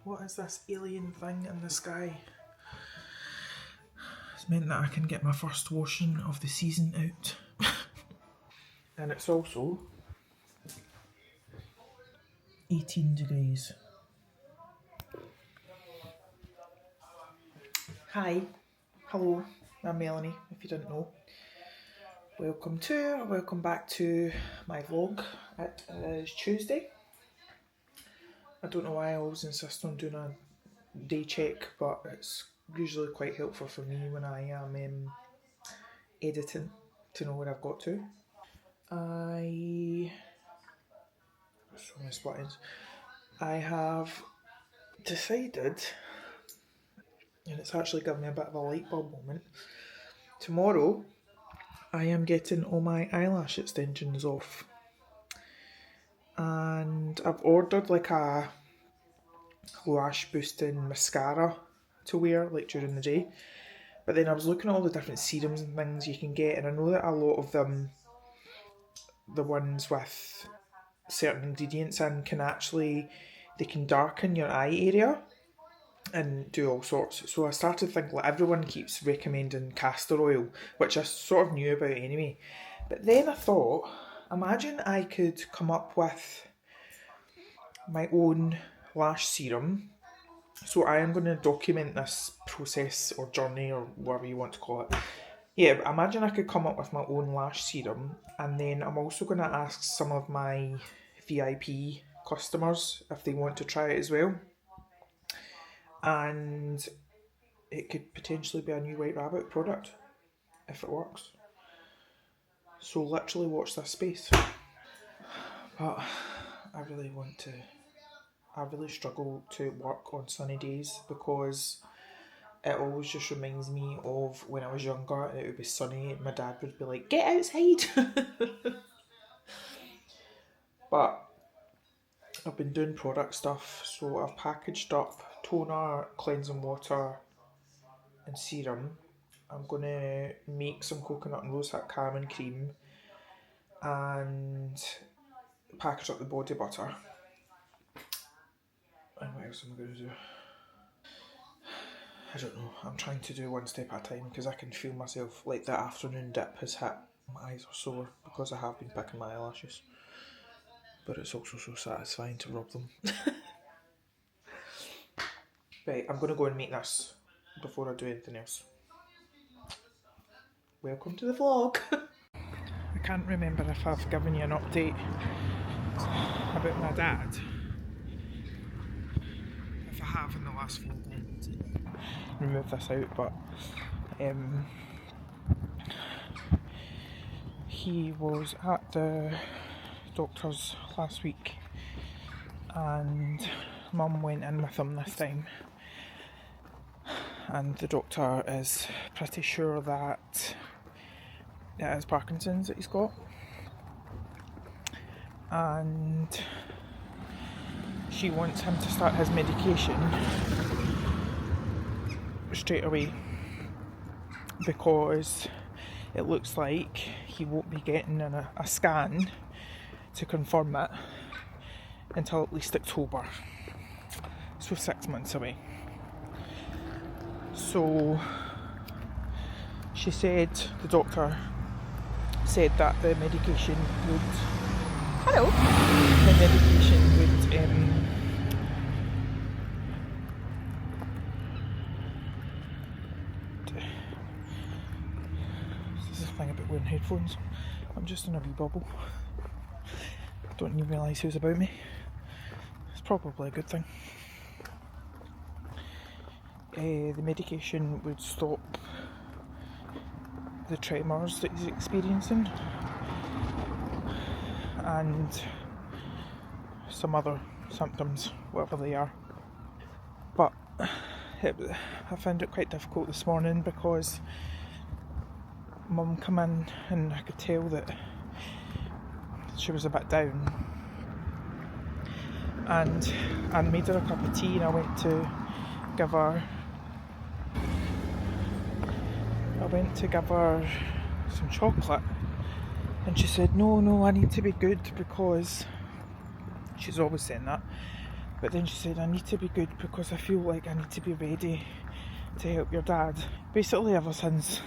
What is this alien thing in the sky? It's meant that I can get my first washing of the season out. And it's also 18 degrees. Hi, hello, I'm Melanie, if you didn't know. Welcome back to my vlog. It is Tuesday. I don't know why I always insist on doing a day check, but it's usually quite helpful for me when I am editing to know where I've got to. I have decided, and it's actually given me a bit of a light bulb moment. Tomorrow, I am getting all my eyelash extensions off. And I've ordered like a lash boosting mascara to wear like during the day. But then I was looking at all the different serums and things you can get, and I know that a lot of them, the ones with certain ingredients in, they can darken your eye area and do all sorts. So I started thinking, like, everyone keeps recommending castor oil, which I sort of knew about anyway. But then I thought, imagine I could come up with my own lash serum. So I am going to document this process or journey or whatever you want to call it. Yeah, imagine I could come up with my own lash serum, and then I'm also going to ask some of my VIP customers if they want to try it as well. And it could potentially be a new White Rabbit product if it works. So literally watch this space. But I really struggle to work on sunny days because it always just reminds me of when I was younger and it would be sunny and my dad would be like, get outside. But I've been doing product stuff, so I've packaged up toner, cleansing water and serum. I'm going to make some coconut and rosehip caramel cream and package up the body butter. And what else am I going to do? I don't know. I'm trying to do one step at a time because I can feel myself, like the afternoon dip has hit. My eyes are sore because I have been picking my eyelashes. But it's also so satisfying to rub them. Right, I'm going to go and make this before I do anything else. Welcome to the vlog. I can't remember if I've given you an update about my dad. If I have in the last vlog, I need to remove this out, but he was at the doctor's last week and Mum went in with him this time, and the doctor is pretty sure that it is Parkinson's that he's got, and she wants him to start his medication straight away because it looks like he won't be getting a scan to confirm it until at least October, so 6 months away. So she said, the doctor said that the medication would this is the thing about wearing headphones, I'm just in a wee bubble. I don't even realise who's about me. It's probably a good thing. The medication would stop the tremors that he's experiencing and some other symptoms, whatever they are. But I found it quite difficult this morning because Mum came in and I could tell that she was a bit down, and I made her a cup of tea and I went to give her some chocolate, and she said, no, I need to be good, because she's always saying that, But then she said, I need to be good because I feel like I need to be ready to help your dad. Basically ever since,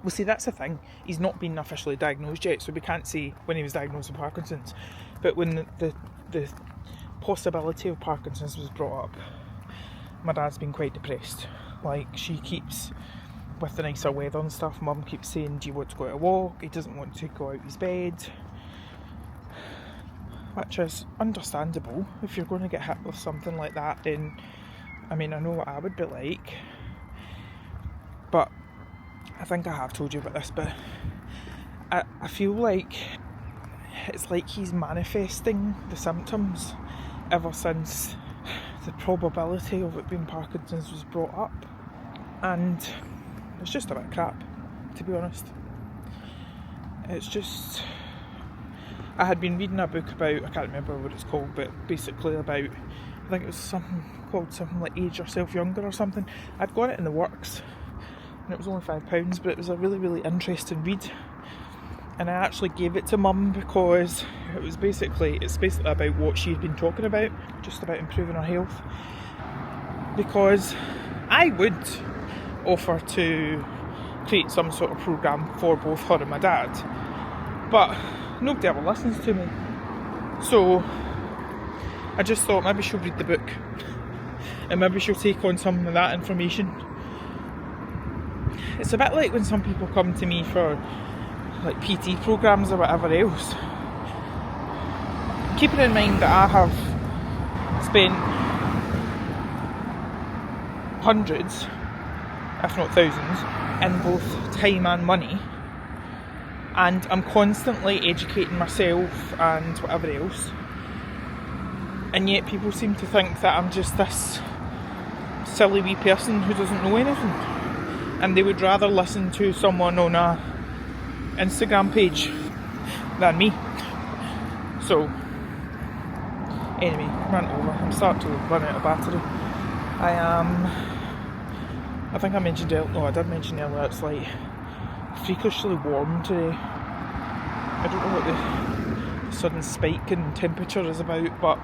well see that's the thing, he's not been officially diagnosed yet, so we can't say when he was diagnosed with Parkinson's. But when the possibility of Parkinson's was brought up, my dad's been quite depressed. Like, she keeps, with the nicer weather and stuff, Mum keeps saying, do you want to go out a walk? He doesn't want to go out his bed. Which is understandable. If you're going to get hit with something like that, then, I mean, I know what I would be like. But I think I have told you about this, but I feel like it's like he's manifesting the symptoms ever since the probability of it being Parkinson's was brought up. And it's just a bit crap, to be honest. It's just... I had been reading a book about, I can't remember what it's called, but basically about, I think it was something like Age Yourself Younger or something. I'd got it in the works, and it was only £5, but it was a really, really interesting read. And I actually gave it to Mum because it's basically about what she'd been talking about, just about improving her health. Because I would offer to create some sort of programme for both her and my dad, but nobody ever listens to me. So I just thought maybe she'll read the book and maybe she'll take on some of that information. It's a bit like when some people come to me for like PT programmes or whatever else. Keeping in mind that I have spent hundreds, if not thousands, in both time and money, and I'm constantly educating myself and whatever else, and yet people seem to think that I'm just this silly wee person who doesn't know anything, and they would rather listen to someone on a Instagram page than me. So anyway, rant over. I'm starting to run out of battery. I think I mentioned earlier, no I did mention earlier, it's like freakishly warm today. I don't know what the sudden spike in temperature is about, but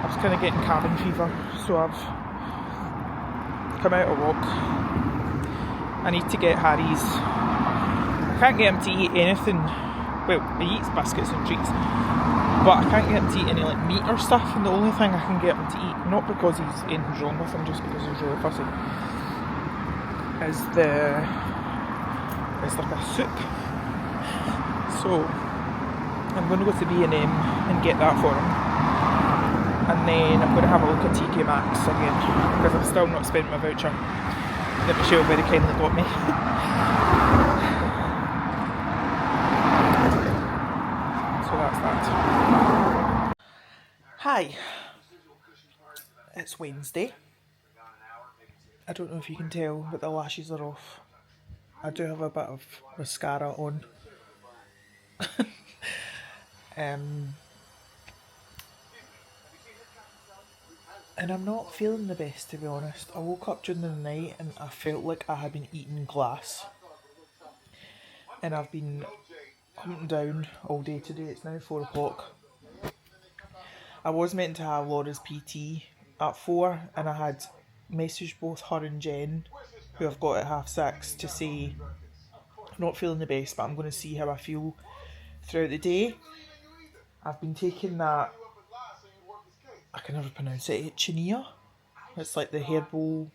I was kind of getting cabin fever, so I've come out a walk. I need to get Harry's. I can't get him to eat anything. Well, he eats biscuits and treats, but I can't get him to eat any like meat or stuff, and the only thing I can get him to eat, not because anything's wrong with him, just because he's really fussy, is like a soup. So I'm going to go to B&M and get that for him, and then I'm going to have a look at TK Maxx again, because I've still not spent my voucher that Michelle very kindly got me. So that's that. Hi, it's Wednesday. I don't know if you can tell, but the lashes are off. I do have a bit of mascara on. And I'm not feeling the best, to be honest. I woke up during the night and I felt like I had been eating glass. And I've been coming down all day today. It's now 4 o'clock. I was meant to have Laura's PT at 4, and I had messaged both her and Jen, who I've got at 6:30, to say I'm not feeling the best, but I'm going to see how I feel throughout the day. I've been taking that, I can never pronounce it, chinia. It's like the herbal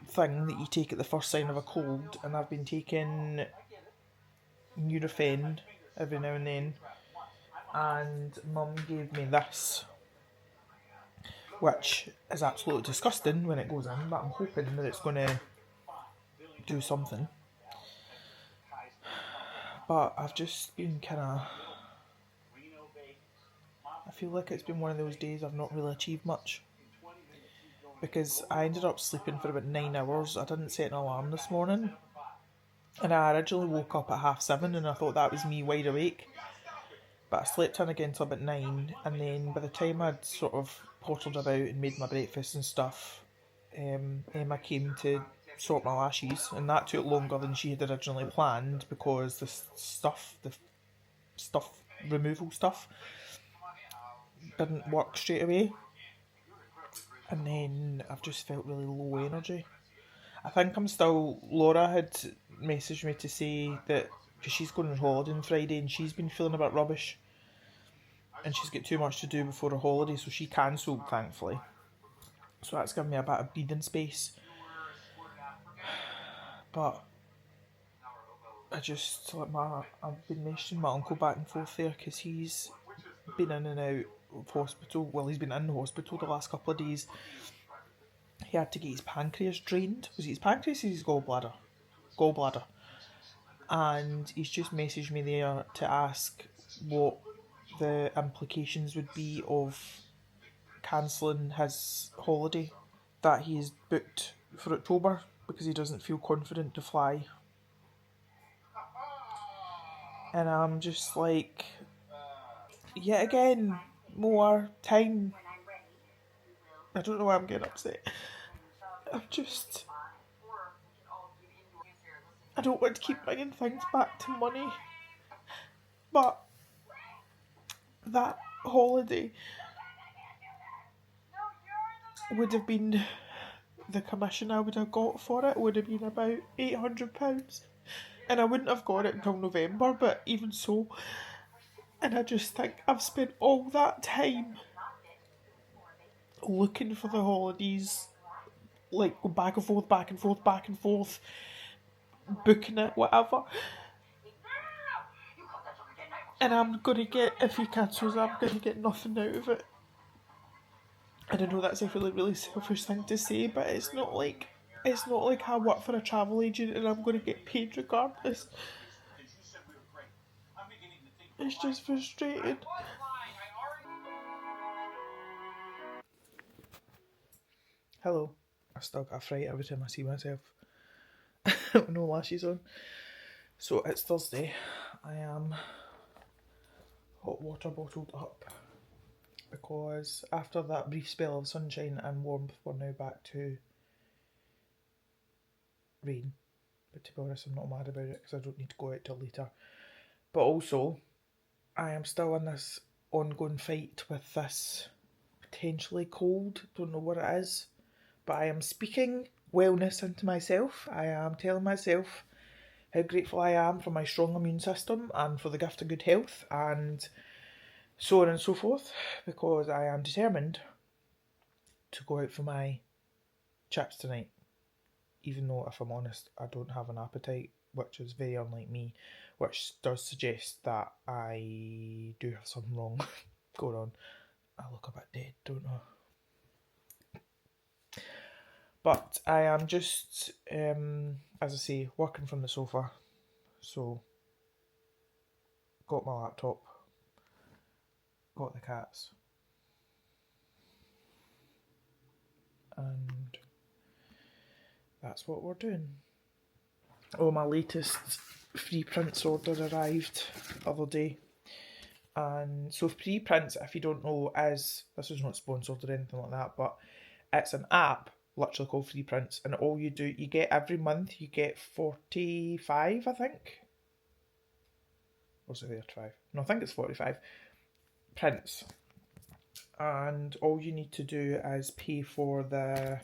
thing that you take at the first sign of a cold, and I've been taking Nurofen every now and then, and Mum gave me this, which is absolutely disgusting when it goes in, but I'm hoping that it's going to do something. But I've just been I feel like it's been one of those days I've not really achieved much, because I ended up sleeping for about 9 hours. I didn't set an alarm this morning, and I originally woke up at 7:30 and I thought that was me wide awake, but I slept in again till about 9, and then by the time I'd sort of pottered about and made my breakfast and stuff, Emma came to sort my lashes, and that took longer than she had originally planned, because the stuff removal stuff didn't work straight away. And then I've just felt really low energy. I think I'm still... Laura had messaged me to say that, because she's going on holiday on Friday and she's been feeling a bit rubbish. And she's got too much to do before her holiday, so she cancelled, thankfully. So that's given me a bit of breathing space. But I just... I've been messaging my uncle back and forth there, because he's been in and out of hospital. Well, he's been in hospital the last couple of days. He had to get his pancreas drained. Was it his pancreas or his gallbladder? Gallbladder. And he's just messaged me there to ask what the implications would be of cancelling his holiday that he's booked for October, because he doesn't feel confident to fly. And I'm just like, yet again, more time. I don't know why I'm getting upset. I don't want to keep bringing things back to money, but that holiday would have been... the commission I would have got for it would have been about £800. And I wouldn't have got it until November, but even so. And I just think I've spent all that time looking for the holidays, like going back and forth, back and forth, back and forth, booking it, whatever. And I'm going to get, if he cancels, I'm going to get nothing out of it. And I know that's a really, really selfish thing to say, but it's not like I work for a travel agent and I'm going to get paid regardless. It's just frustrating. Hello. I still got a fright every time I see myself. No lashes on. So it's Thursday. I am hot water bottled up, because after that brief spell of sunshine and warmth, we're now back to rain. But to be honest, I'm not mad about it, because I don't need to go out till later. But also, I am still in this ongoing fight with this potentially cold. Don't know what it is. But I am speaking wellness into myself. I am telling myself how grateful I am for my strong immune system and for the gift of good health and so on and so forth, because I am determined to go out for my chips tonight. Even though, if I'm honest, I don't have an appetite, which is very unlike me, which does suggest that I do have something wrong going on. I look a bit dead, don't I? But I am just, as I say, working from the sofa. So, got my laptop, got the cats, and that's what we're doing. Oh, my latest free prints order arrived the other day. And so free prints, if you don't know, this is not sponsored or anything like that, but it's an app literally called Free Prints, and all you do, you get every month, you get 45, I think. Or is it 35? No, I think it's 45 prints. And all you need to do is pay for the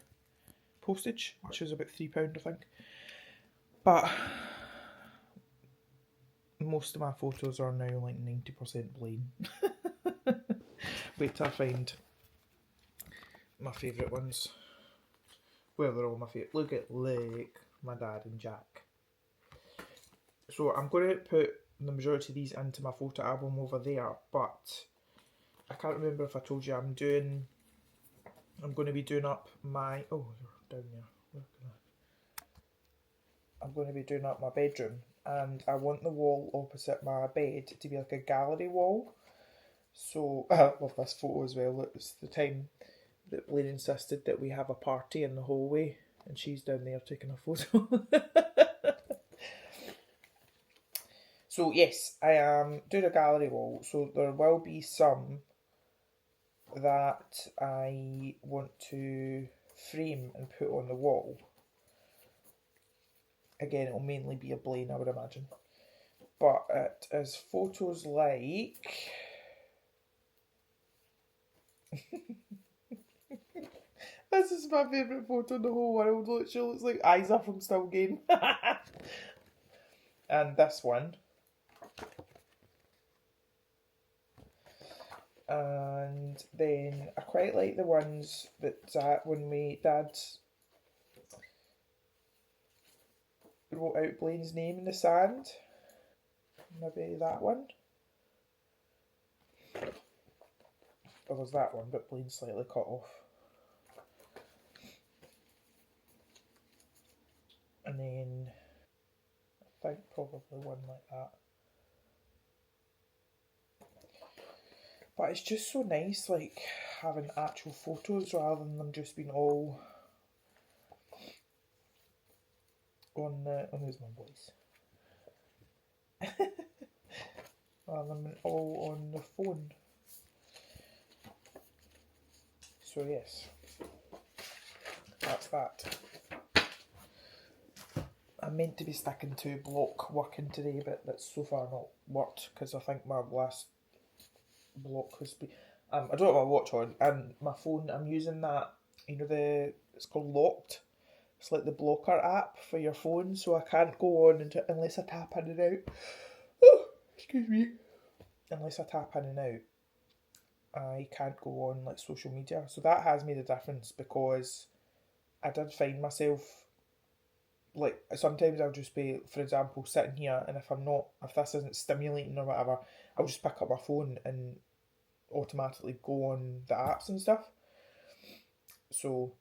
postage, which is about £3, I think. But most of my photos are now like 90% plain. Wait till I find my favourite ones. Well, they're all my favourite. Look at my dad and Jack. So I'm going to put the majority of these into my photo album over there, but I can't remember if I told you I'm going to be doing up my... Oh, you're down there. I'm going to be doing up my bedroom, and I want the wall opposite my bed to be like a gallery wall. So, I love this photo as well. It's the time that Blaine insisted that we have a party in the hallway, and she's down there taking a photo. So yes, I am doing a gallery wall, so there will be some that I want to frame and put on the wall. Again, it will mainly be a Blaine, I would imagine. but it is photos like... This is my favourite photo in the whole world. Look, she looks like Isa from Still Game. And this one. And then I quite like the ones that when my dad wrote out Blaine's name in the sand. Maybe that one. Or there's that one, but Blaine's slightly cut off. And then I think probably one like that. But it's just so nice, like, having actual photos rather than them just being all on the... Oh, there's my voice. Rather than all on the phone. So yes, that's that. I'm meant to be sticking to block working today, but that's so far not worked, because I think my last block has been... I don't have my watch on, and my phone, I'm using that, you know, it's called Locked. It's like the blocker app for your phone, so I can't go on unless I tap in and out. Oh, excuse me. Unless I tap in and out, I can't go on like social media. So that has made a difference, because I did find myself, like, sometimes I'll just be, for example, sitting here, and if this isn't stimulating or whatever, I'll just pick up my phone and automatically go on the apps and stuff. So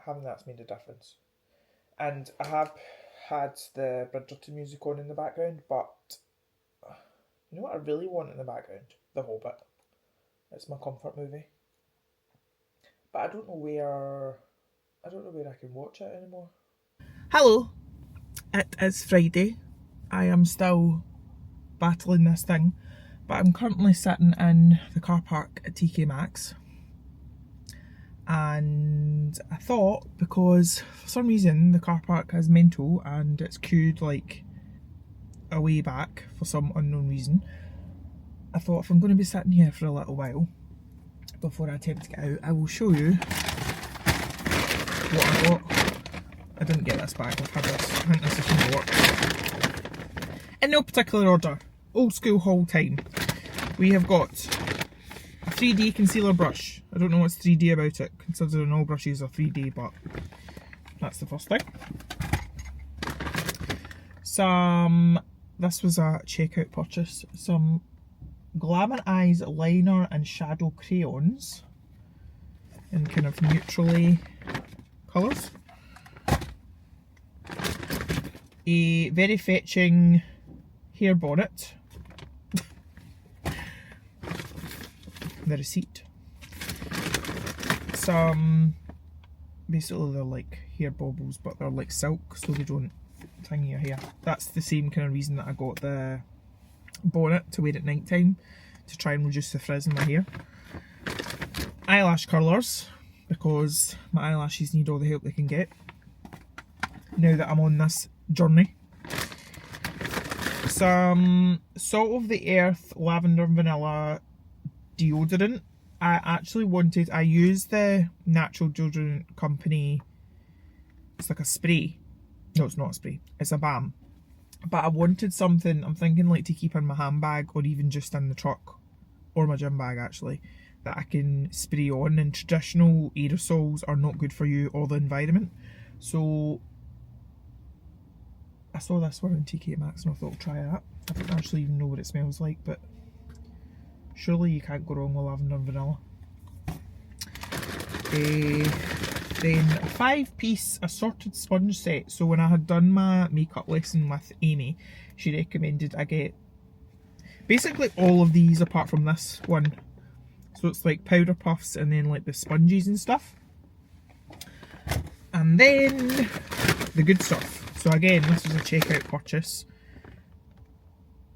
having that's made a difference. And I have had the Bridgerton music on in the background, but you know what I really want in the background? The Hobbit. It's my comfort movie. But I don't know where I can watch it anymore. Hello, it is Friday. I am still battling this thing, but I'm currently sitting in the car park at TK Maxx. And I thought, because for some reason the car park is mental and it's queued like a way back for some unknown reason, I thought if I'm going to be sitting here for a little while before I attempt to get out, I will show you what I got. I didn't get this back, I've had this. I think this is going to work. In no particular order, old school haul time. We have got a 3D concealer brush. I don't know what's 3D about it, considering all brushes are 3D, but that's the first thing. This was a checkout purchase, some Glamour Eyes liner and shadow crayons in kind of neutrally colours. A very fetching hair bonnet. The receipt. Basically they're like hair baubles, but they're like silk, so they don't tingle your hair. That's the same kind of reason that I got the bonnet, to wear at night time, to try and reduce the frizz in my hair. Eyelash curlers, because my eyelashes need all the help they can get now that I'm on this journey. Some Salt of the Earth lavender and vanilla deodorant. I used the natural deodorant company, it's like a spray. No, it's not a spray, it's a balm. But I wanted something, I'm thinking like to keep in my handbag, or even just in the truck, or my gym bag actually, that I can spray on, and traditional aerosols are not good for you or the environment. So I saw this one in TK Maxx and I thought I'll try that. I don't actually even know what it smells like, but surely you can't go wrong with lavender and vanilla. Then a 5-piece assorted sponge set. So when I had done my makeup lesson with Amy, she recommended I get basically all of these apart from this one. So it's like powder puffs and then like the sponges and stuff. And then the good stuff. So again, this was a checkout purchase.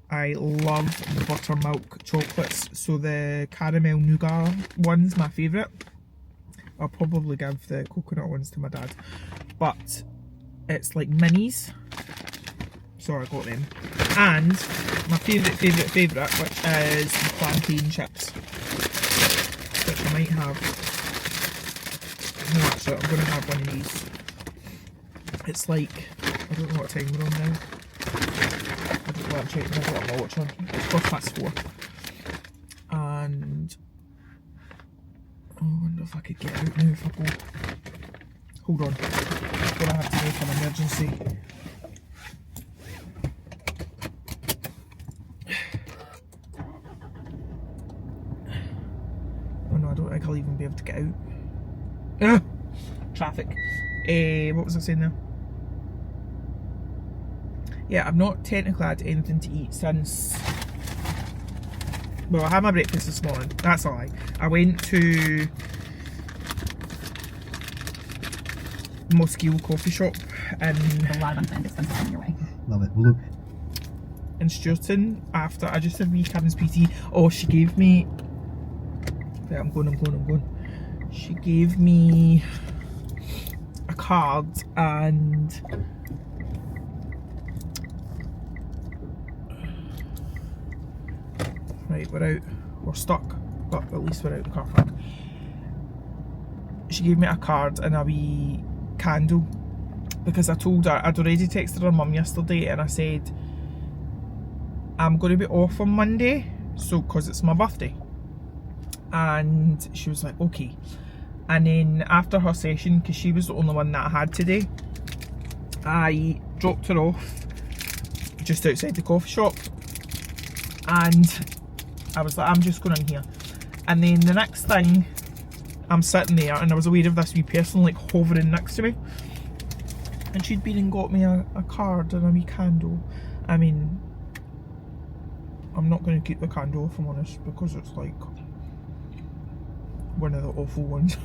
I love the buttermilk chocolates. So the caramel nougat one's my favourite. I'll probably give the coconut ones to my dad. But it's like minis. so I got them. And my favourite, which is the plantain chips, which I might have. No, actually, I'm going to have one of these. It's like, I don't know what time we're on now. I don't know what I'm checking, I don't know what my watch on. It's 4:04. And I wonder if I could get out now if I go. Hold on. I'm going to have to make an emergency. Oh no, I don't think I'll even be able to get out. Ah! Traffic. What was I saying there? Yeah, I've not technically had anything to eat since... Well, I had my breakfast this morning. That's a lie. I went to Moscow coffee shop in... Love it. Well, look. In Sturton after I just had wee Karen's PT. Oh, she gave me... Right, I'm going. She gave me a card and... Right, we're out. We're stuck, but at least we're out the car park. She gave me a card and a wee candle because I told her, I'd already texted her mum yesterday and I said I'm going to be off on Monday, so because it's my birthday. And she was like, okay. And then after her session, because she was the only one that I had today, I dropped her off just outside the coffee shop and I was like, I'm just going in here. And then the next thing, I'm sitting there and I was aware of this wee person like hovering next to me. And she'd been and got me a card and a wee candle. I mean, I'm not going to keep the candle if I'm honest, because it's like one of the awful ones.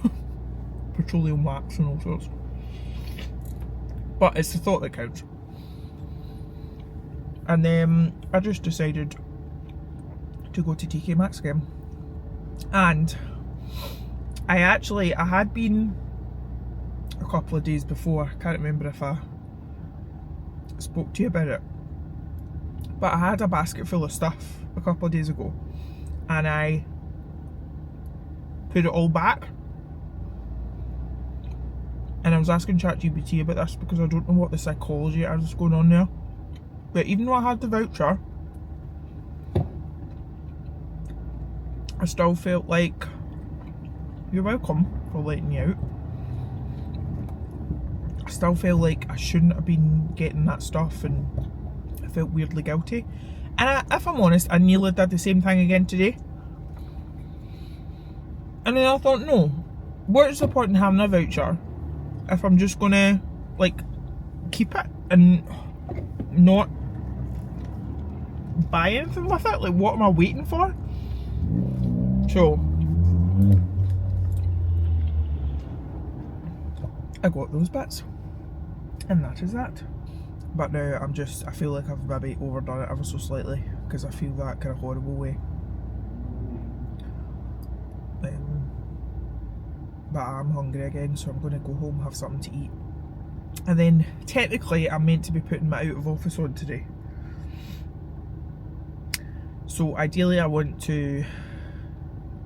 Petroleum wax and all sorts. But it's the thought that counts. And then I just decided to go to TK Maxx again. And I had been a couple of days before. I can't remember if I spoke to you about it, but I had a basket full of stuff a couple of days ago and I put it all back. And I was asking ChatGPT about this because I don't know what the psychology is going on there. But even though I had the voucher, I still felt like, you're welcome for letting me out. I still felt like I shouldn't have been getting that stuff and I felt weirdly guilty. And if I'm honest, I nearly did the same thing again today. And then I thought, no, what's the point in having a voucher if I'm just gonna like keep it and not buy anything with it? Like, what am I waiting for? So I got those bits and that is that. But now I feel like I've maybe overdone it ever so slightly because I feel that kind of horrible way. But I'm hungry again, so I'm going to go home, have something to eat. And then technically I'm meant to be putting my out of office on today. So ideally I want to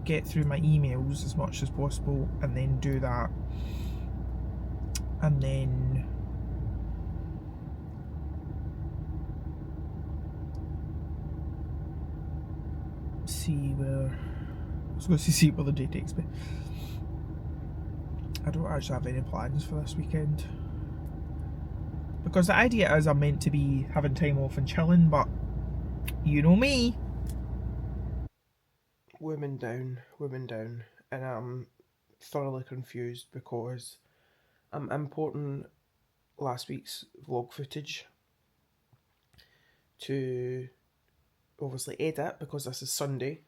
get through my emails as much as possible and then do that. And then see where the day takes me. I don't actually have any plans for this weekend because the idea is I'm meant to be having time off and chilling, but you know me. Women down, and I'm thoroughly confused because I'm importing last week's vlog footage to obviously edit because this is Sunday,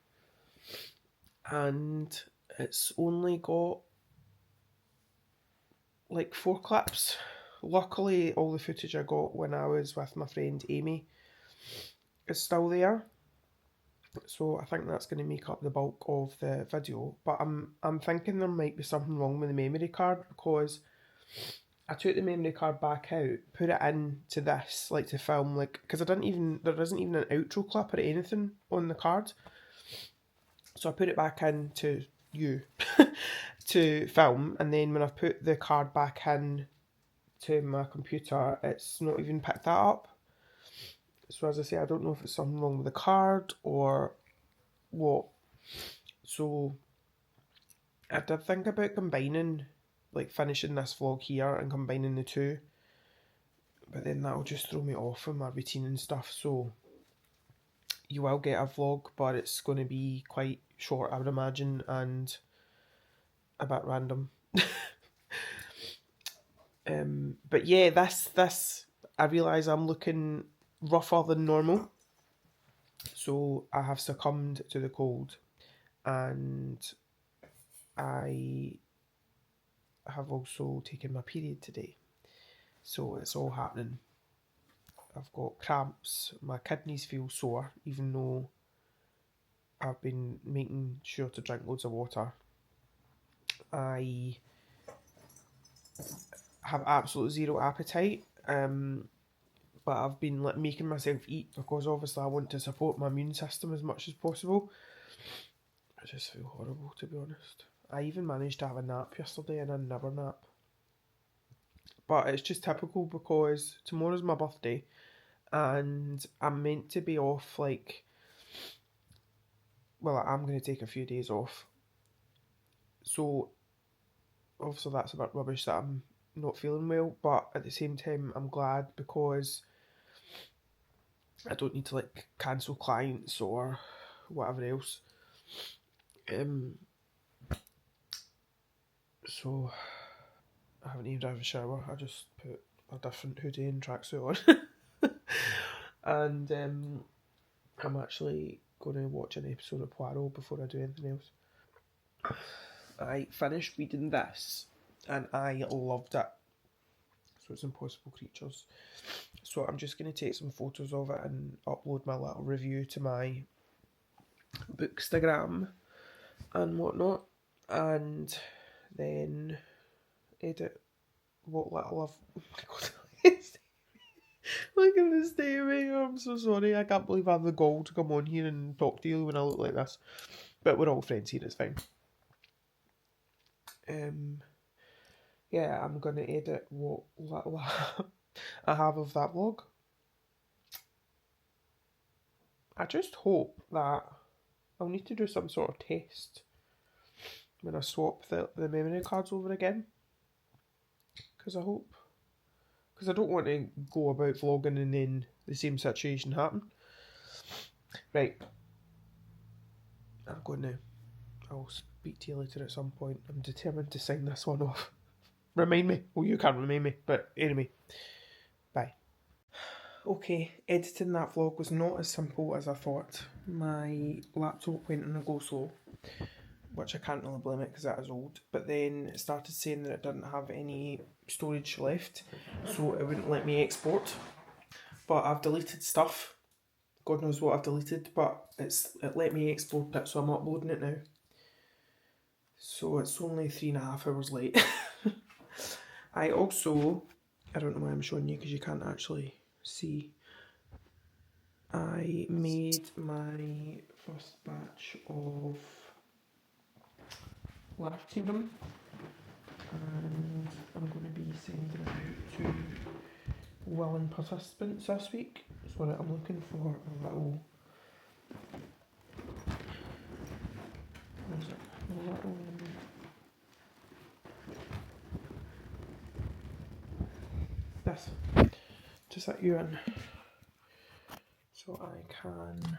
and it's only got like 4 clips. Luckily all the footage I got when I was with my friend Amy is still there, so I think that's going to make up the bulk of the video. But I'm thinking there might be something wrong with the memory card because I took the memory card back out, put it into this, like to film, like, because there isn't even an outro clip or anything on the card. So I put it back into you to film, and then when I've put the card back in to my computer, it's not even picked that up. So as I say, I don't know if it's something wrong with the card or what. So I did think about combining, like finishing this vlog here and combining the two, but then that'll just throw me off from my routine and stuff. So you will get a vlog, but it's going to be quite short, I would imagine, and a bit random. But yeah, this I realise I'm looking rougher than normal. So I have succumbed to the cold, and I have also taken my period today. So it's all happening. I've got cramps, my kidneys feel sore, even though I've been making sure to drink loads of water. I have absolute zero appetite, but I've been making myself eat because obviously I want to support my immune system as much as possible. I just feel horrible, to be honest. I even managed to have a nap yesterday and I never nap. But it's just typical because tomorrow's my birthday and I'm meant to be off I'm going to take a few days off. So obviously that's a bit rubbish that I'm not feeling well, but at the same time I'm glad because I don't need to cancel clients or whatever else. So I haven't even had a shower. I just put a different hoodie and tracksuit on. And I'm actually going to watch an episode of Poirot before I do anything else. I finished reading this and I loved it. So it's Impossible Creatures. So I'm just going to take some photos of it and upload my little review to my Bookstagram and whatnot, and then edit what little I've... Look at this day, I'm so sorry. I can't believe I have the gall to come on here and talk to you when I look like this. But we're all friends here, it's fine. Yeah, I'm going to edit what little I have of that vlog. I just hope that I'll need to do some sort of test when I swap the memory cards over again. Because I don't want to go about vlogging and then the same situation happen. Right. I'll speak to you later at some point. I'm determined to sign this one off. Remind me. Well, you can't remind me, but anyway. Bye. Okay, editing that vlog was not as simple as I thought. My laptop went on a go slow, which I can't really blame it because that is old. But then it started saying that it didn't have any storage left, so it wouldn't let me export. But I've deleted stuff. God knows what I've deleted, but it let me export it, so I'm uploading it now. So it's only 3.5 hours late. I don't know why I'm showing you because you can't actually see. I made my first batch of laugh serum and I'm going to be sending it out to willing participants this week. So I'm looking for a little this to set you in so I can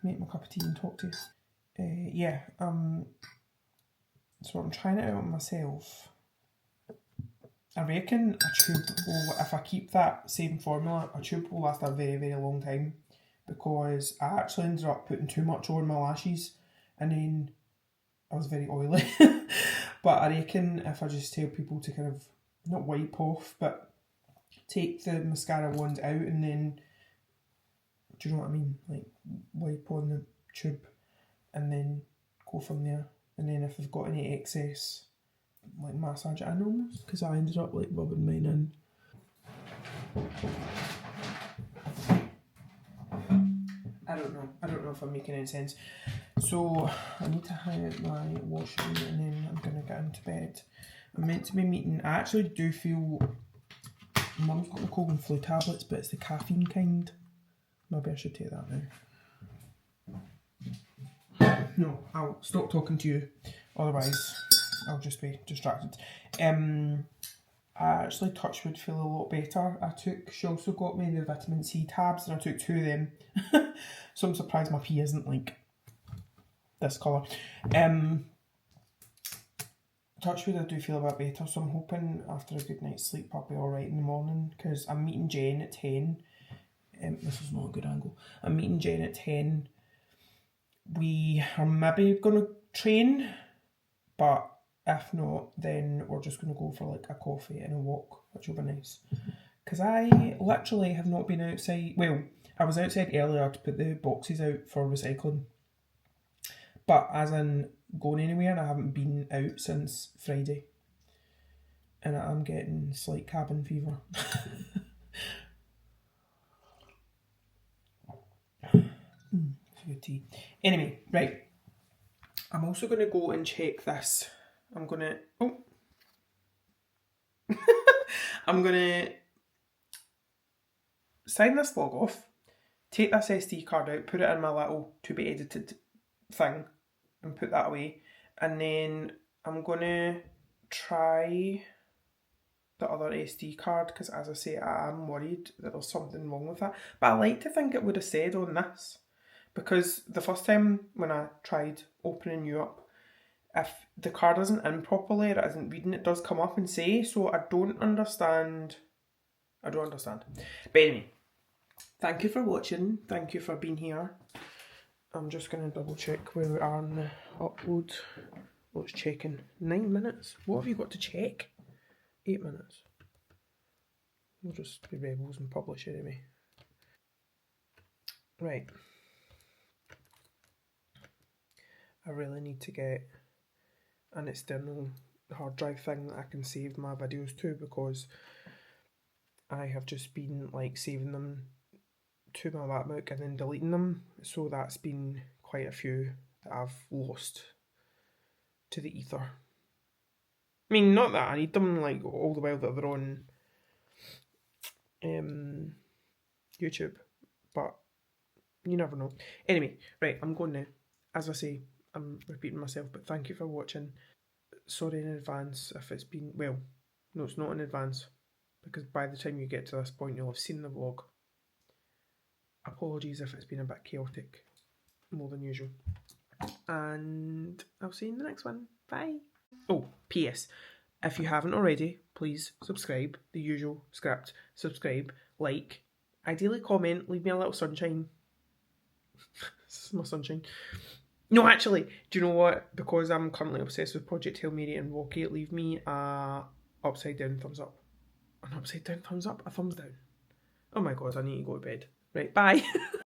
make my cup of tea and talk to you. So I'm trying it out myself. I reckon a tube will, if I keep that same formula, a tube will last a very, very long time because I actually ended up putting too much on my lashes and then I was very oily. But I reckon if I just tell people to kind of, not wipe off, but take the mascara wand out and then, do you know what I mean? Wipe on the tube and then go from there. And then if I've got any excess, like massage it in almost, because I ended up like rubbing mine in. I don't know if I'm making any sense. So I need to hang out my washing and then I'm gonna get into bed. I'm meant to be meeting. I actually do feel Mum's got the cold and flu tablets, but it's the caffeine kind. Maybe I should take that now. No, I'll stop talking to you, otherwise I'll just be distracted. I actually, touch wood, feel a lot better. She also got me the vitamin C tabs and I took 2 of them. So I'm surprised my pee isn't like this colour. Touch wood, I do feel a bit better, so I'm hoping after a good night's sleep I'll be alright in the morning, because I'm meeting Jen at 10. This is not a good angle. I'm meeting Jen at 10. We are maybe going to train, but if not, then we're just going to go for like a coffee and a walk, which will be nice. Because I literally have not been outside. Well, I was outside earlier to put the boxes out for recycling. But as in going anywhere, I haven't been out since Friday. And I'm getting slight cabin fever. Good tea. Anyway, right. I'm also going to go and check this. I'm going to... Oh. I'm going to sign this log off, take this SD card out, put it in my little to be edited thing and put that away. And then I'm going to try the other SD card, because as I say, I am worried that there's something wrong with that. But I like to think it would have said on this, because the first time when I tried opening you up, if the card isn't in properly or it isn't reading, it does come up and say, so I don't understand. But anyway, thank you for watching, thank you for being here. I'm just going to double check where we are on the upload. What's checking? 9 minutes? What have you got to check? 8 minutes. We'll just be rebels and publish anyway. Right. I really need to get an external hard drive thing that I can save my videos to, because I have just been like saving them to my MacBook and then deleting them, so that's been quite a few that I've lost to the ether. I mean, not that I need them like all the while that they're on YouTube, but you never know. Anyway, right, I'm going now. As I say, I'm repeating myself, but thank you for watching. Sorry in advance if it's been, well, no, it's not in advance, because by the time you get to this point you'll have seen the vlog. Apologies if it's been a bit chaotic, more than usual. And I'll see you in the next one. Bye. Oh, P.S. If you haven't already, please subscribe. The usual script. Subscribe, like, ideally comment, leave me a little sunshine. This is my sunshine. No, actually, do you know what? Because I'm currently obsessed with Project Hail Mary and Rocky, leave me a upside down thumbs up. An upside down thumbs up? A thumbs down. Oh my god, I need to go to bed. Right, bye.